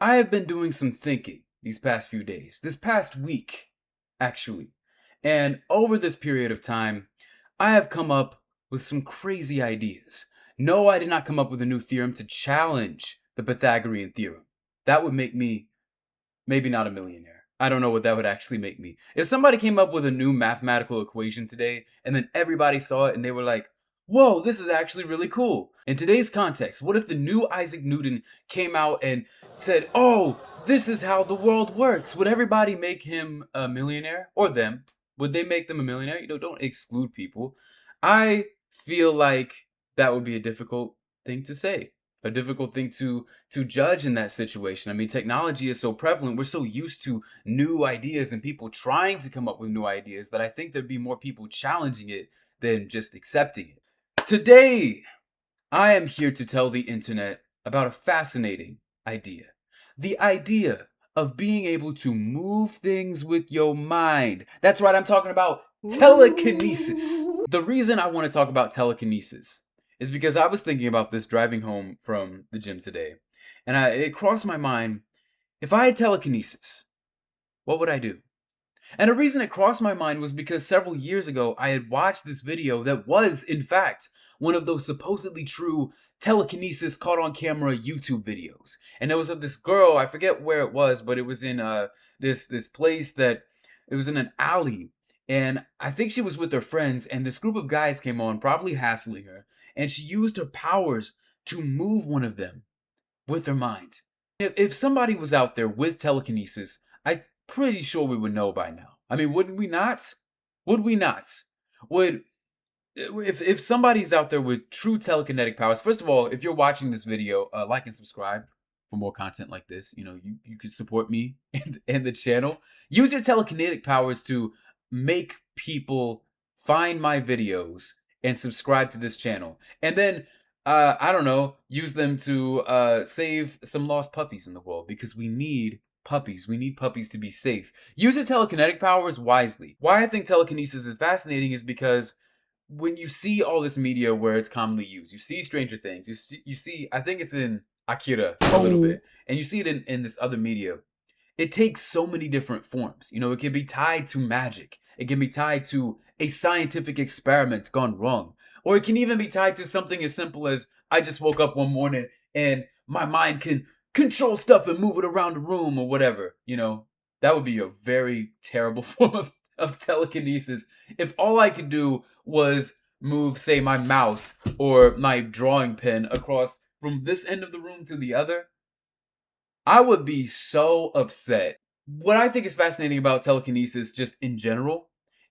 I have been doing some thinking these past few days, this past week, actually. And over this period of time, I have come up with some crazy ideas. No, I did not come up with a new theorem to challenge the Pythagorean theorem. That would make me maybe not a millionaire. I don't know what that would actually make me. If somebody came up with a new mathematical equation today and then everybody saw it and they were like, whoa, this is actually really cool. In today's context, what if the new Isaac Newton came out and said, oh, this is how the world works? Would everybody make him a millionaire? Or them? Would they make them a millionaire? Don't exclude people. I feel like that would be a difficult thing to say, a difficult thing to judge in that situation. I mean, technology is so prevalent. We're so used to new ideas and people trying to come up with new ideas that I think there'd be more people challenging it than just accepting it. Today, I am here to tell the internet about a fascinating idea. The idea of being able to move things with your mind. That's right, I'm talking about telekinesis. The reason I want to talk about telekinesis is because I was thinking about this driving home from the gym today. And it crossed my mind, if I had telekinesis, what would I do? And the reason it crossed my mind was because several years ago, I had watched this video that was, in fact, one of those supposedly true telekinesis caught on camera YouTube videos. And there was of this girl, I forget where it was, but it was in this place that, it was in an alley. And I think she was with her friends, and this group of guys came on, probably hassling her. And she used her powers to move one of them with her mind. If somebody was out there with telekinesis, I'm pretty sure we would know by now. I mean, wouldn't we not? Would we not? Would if somebody's out there with true telekinetic powers? First of all, if you're watching this video, like and subscribe for more content like this. You can support me and the channel. Use your telekinetic powers to make people find my videos and subscribe to this channel, and then I don't know, use them to save some lost puppies in the world, because we need puppies. We need puppies to be safe. Use your telekinetic powers wisely. Why I think telekinesis is fascinating is because when you see all this media where it's commonly used, you see Stranger Things, you see, I think it's in Akira a little bit, and you see it in this other media. It takes so many different forms. It can be tied to magic. It can be tied to a scientific experiment gone wrong. Or it can even be tied to something as simple as, I just woke up one morning and my mind can control stuff and move it around the room or whatever. That would be a very terrible form of telekinesis. If all I could do was move, say, my mouse or my drawing pen across from this end of the room to the other, I would be so upset. What I think is fascinating about telekinesis, just in general,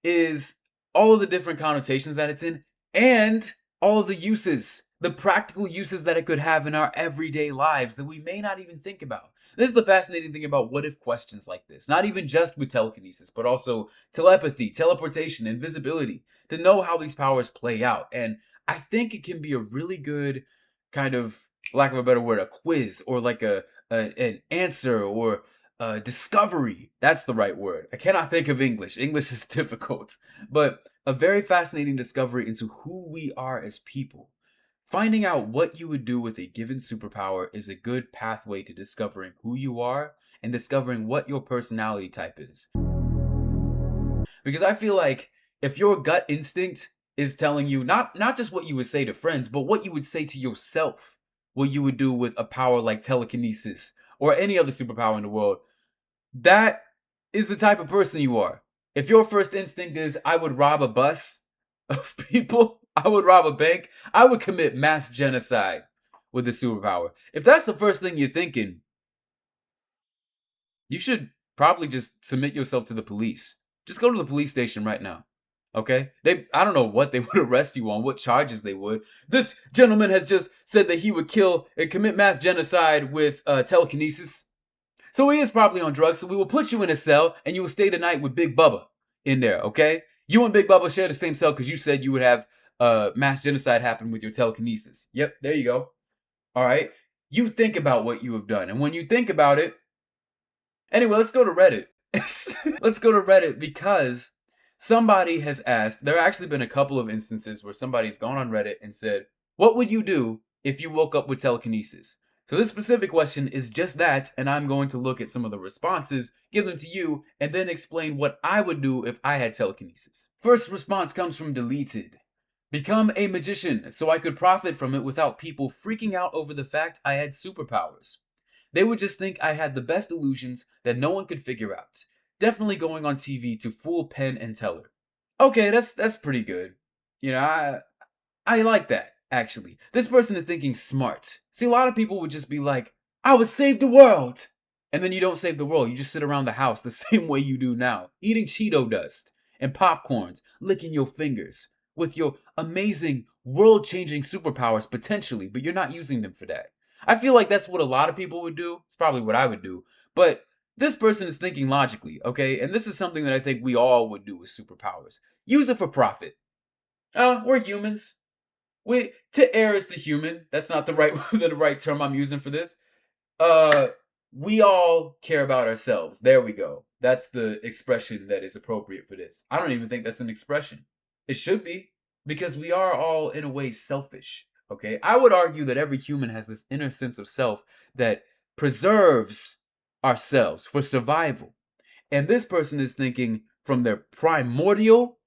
is all of the different connotations that it's in and all of the uses, the practical uses that it could have in our everyday lives that we may not even think about. This is the fascinating thing about what if questions like this, not even just with telekinesis, but also telepathy, teleportation, invisibility, to know how these powers play out. And I think it can be a really good kind of, lack of a better word, a quiz, or like an answer, or discovery. That's the right word. I cannot think of English. English is difficult. But a very fascinating discovery into who we are as people. Finding out what you would do with a given superpower is a good pathway to discovering who you are and discovering what your personality type is. Because I feel like if your gut instinct is telling you not just what you would say to friends, but what you would say to yourself, what you would do with a power like telekinesis or any other superpower in the world, that is the type of person you are. If your first instinct is, I would rob a bus of people, I would rob a bank, I would commit mass genocide with a superpower. If that's the first thing you're thinking, you should probably just submit yourself to the police. Just go to the police station right now. Okay? I don't know what they would arrest you on, what charges they would. This gentleman has just said that he would kill and commit mass genocide with telekinesis. So he is probably on drugs, so we will put you in a cell and you will stay the night with Big Bubba in there, okay? You and Big Bubba share the same cell because you said you would have mass genocide happen with your telekinesis. Yep, there you go. All right? You think about what you have done. And when you think about it, anyway, let's go to Reddit. Let's go to Reddit because somebody has asked, there have actually been a couple of instances where somebody's gone on Reddit and said, what would you do if you woke up with telekinesis? So this specific question is just that, and I'm going to look at some of the responses, give them to you, and then explain what I would do if I had telekinesis. First response comes from Deleted. Become a magician so I could profit from it without people freaking out over the fact I had superpowers. They would just think I had the best illusions that no one could figure out. Definitely going on TV to fool Penn and Teller. Okay, that's pretty good. You know, I like that, actually. This person is thinking smart. See, a lot of people would just be like, I would save the world. And then you don't save the world. You just sit around the house the same way you do now, eating Cheeto dust and popcorns, licking your fingers with your amazing, world changing superpowers potentially, but you're not using them for that. I feel like that's what a lot of people would do. It's probably what I would do. But this person is thinking logically, okay? And this is something that I think we all would do with superpowers. Use it for profit. We're humans. To err is to human. That's not the right the right term I'm using for this. Uh we all care about ourselves. There we go. That's the expression that is appropriate for this. I don't even think that's an expression. It should be because we are all in a way selfish. Okay? I would argue that every human has this inner sense of self that preserves ourselves for survival. And this person is thinking from their primordial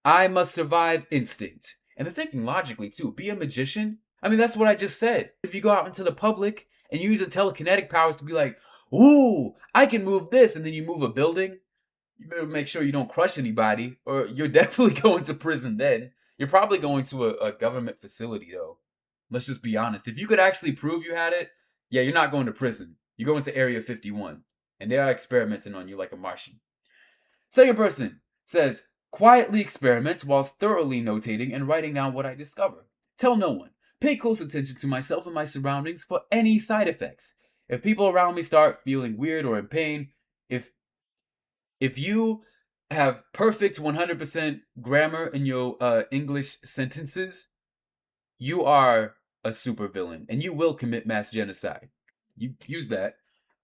I must survive instinct. And they're thinking logically too. Be a magician? I mean, that's what I just said. If you go out into the public and you use your telekinetic powers to be like, ooh, I can move this, and then you move a building, you better make sure you don't crush anybody, or you're definitely going to prison then. You're probably going to a government facility though. Let's just be honest. If you could actually prove you had it, yeah, you're not going to prison. You go into Area 51, and they are experimenting on you like a Martian. Second person says, quietly experiment whilst thoroughly notating and writing down what I discover. Tell no one. Pay close attention to myself and my surroundings for any side effects. If people around me start feeling weird or in pain, if if you have perfect 100% grammar in your English sentences, you are a supervillain and you will commit mass genocide. You use that.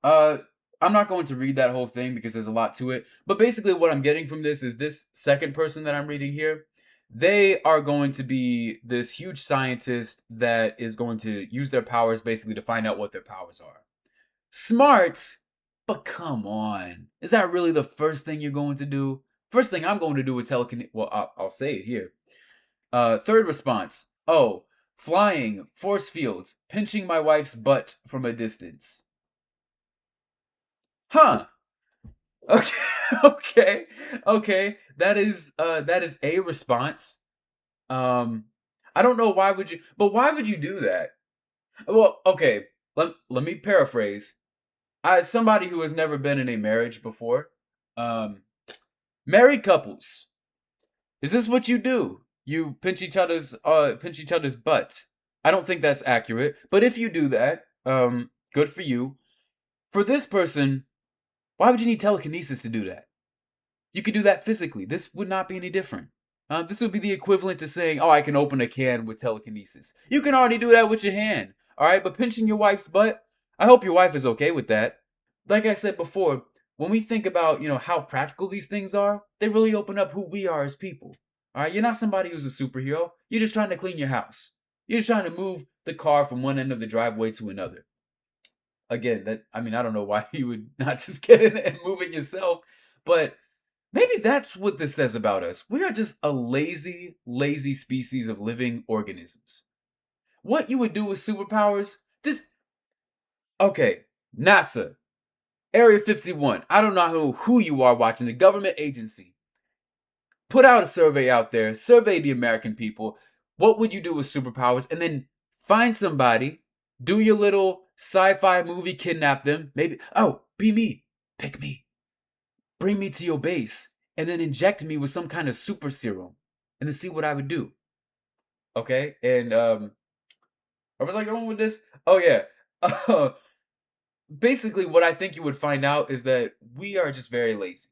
Uh, I'm not going to read that whole thing because there's a lot to it. But basically, what I'm getting from this is this second person that I'm reading here. They are going to be this huge scientist that is going to use their powers basically to find out what their powers are. Smart, but come on. Is that really the first thing you're going to do? First thing I'm going to do with telekinesis. Well, I'll say it here. Third response. Oh, flying, force fields, pinching my wife's butt from a distance. Huh. Okay. Okay. Okay. That is a response. Um I don't know why would you but why would you do that? Well, okay. Let me paraphrase. As somebody who has never been in a marriage before, um married couples, is this what you do? You pinch each other's butt. I don't think that's accurate, but if you do that, good for you. For this person, why would you need telekinesis to do that? You could do that physically. This would not be any different. This would be the equivalent to saying, "Oh, I can open a can with telekinesis." You can already do that with your hand, all right? But pinching your wife's butt, I hope your wife is okay with that. Like I said before, when we think about how practical these things are, they really open up who we are as people. All right, you're not somebody who's a superhero. You're just trying to clean your house. You're just trying to move the car from one end of the driveway to another. Again, I don't know why you would not just get in and move it yourself, but maybe that's what this says about us. We are just a lazy, lazy species of living organisms. What you would do with superpowers? Okay, NASA, Area 51. I don't know who you are watching, the government agency. Put out a survey out there, survey the American people. What would you do with superpowers? And then find somebody, do your little sci-fi movie, kidnap them. Maybe, oh, be me, pick me, bring me to your base, and then inject me with some kind of super serum, and then see what I would do. Okay, and where was I going with this? Oh yeah, basically, what I think you would find out is that we are just very lazy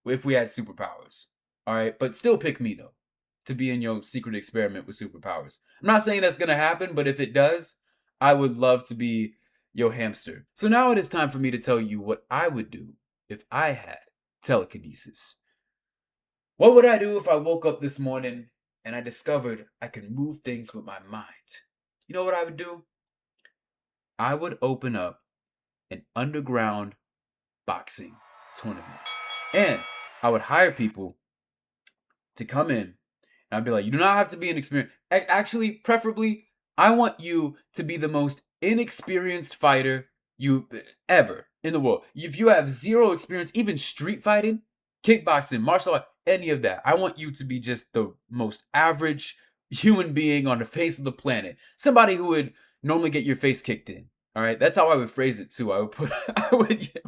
if we had superpowers. All right, but still pick me though to be in your secret experiment with superpowers. I'm not saying that's gonna happen, but if it does, I would love to be your hamster. So now it is time for me to tell you what I would do if I had telekinesis. What would I do if I woke up this morning and I discovered I could move things with my mind? You know what I would do? I would open up an underground boxing tournament. And I would hire people to come in. And I'd be like, you do not have to be an experienced. Actually, preferably, I want you to be the most inexperienced fighter you ever in the world. If you have zero experience, even street fighting, kickboxing, martial art, any of that, I want you to be just the most average human being on the face of the planet. Somebody who would normally get your face kicked in. All right, that's how I would phrase it too. I would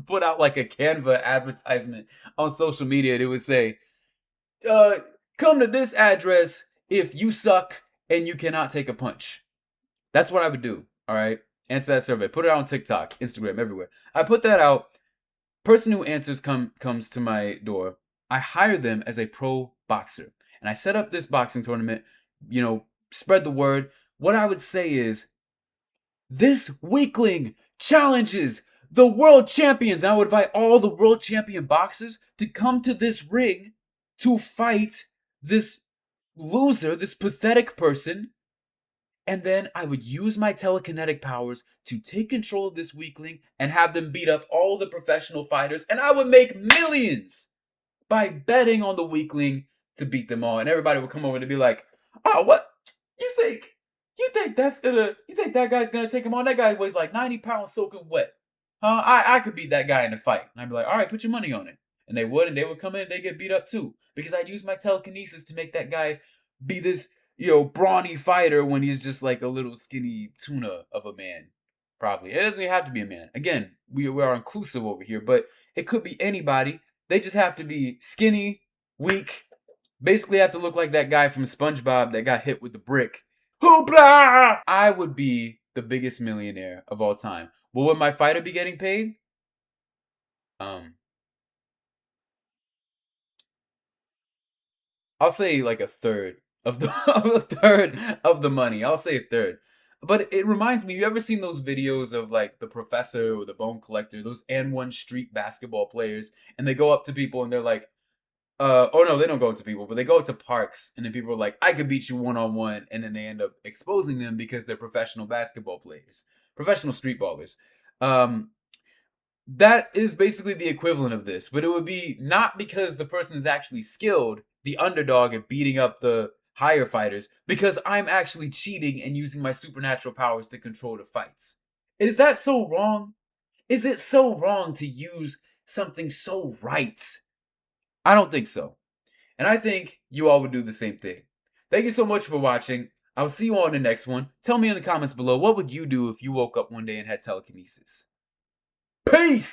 put out like a Canva advertisement on social media. It would say, uh, "Come to this address if you suck and you cannot take a punch." That's what I would do. All right, answer that survey. Put it out on TikTok, Instagram, everywhere. I put that out. Person who answers comes to my door. I hire them as a pro boxer, and I set up this boxing tournament. Spread the word. What I would say is, this weekling challenges the world champions. I would invite all the world champion boxers to come to this ring to fight this loser, this pathetic person. And then I would use my telekinetic powers to take control of this weakling and have them beat up all the professional fighters. And I would make millions by betting on the weakling to beat them all. And everybody would come over to be like, "Oh, what? You think you think that guy's gonna take him on? That guy weighs like 90 pounds soaking wet. Huh? I could beat that guy in a fight." And I'd be like, "All right, put your money on it." And they would come in and they get beat up too. Because I'd use my telekinesis to make that guy be this, brawny fighter when he's just like a little skinny tuna of a man. Probably. It doesn't even have to be a man. Again, we are inclusive over here, but it could be anybody. They just have to be skinny, weak, basically have to look like that guy from SpongeBob that got hit with the brick. Hoopla! I would be the biggest millionaire of all time. Well, would my fighter be getting paid? Um, I'll say like a third of the a third of the money. I'll say a third. But it reminds me, you ever seen those videos of like the professor or the bone collector, those N1 street basketball players, and they go up to people and they're like, oh no, they don't go up to people, but they go up to parks, and then people are like, "I could beat you 1-on-1," and then they end up exposing them because they're professional basketball players, professional street ballers. Um, that is basically the equivalent of this, but it would be not because the person is actually skilled, the underdog at beating up the higher fighters, because I'm actually cheating and using my supernatural powers to control the fights. Is that so wrong? Is it so wrong to use something so right? I don't think so. And I think you all would do the same thing. Thank you so much for watching. I'll see you all in the next one. Tell me in the comments below, what would you do if you woke up one day and had telekinesis? Peace!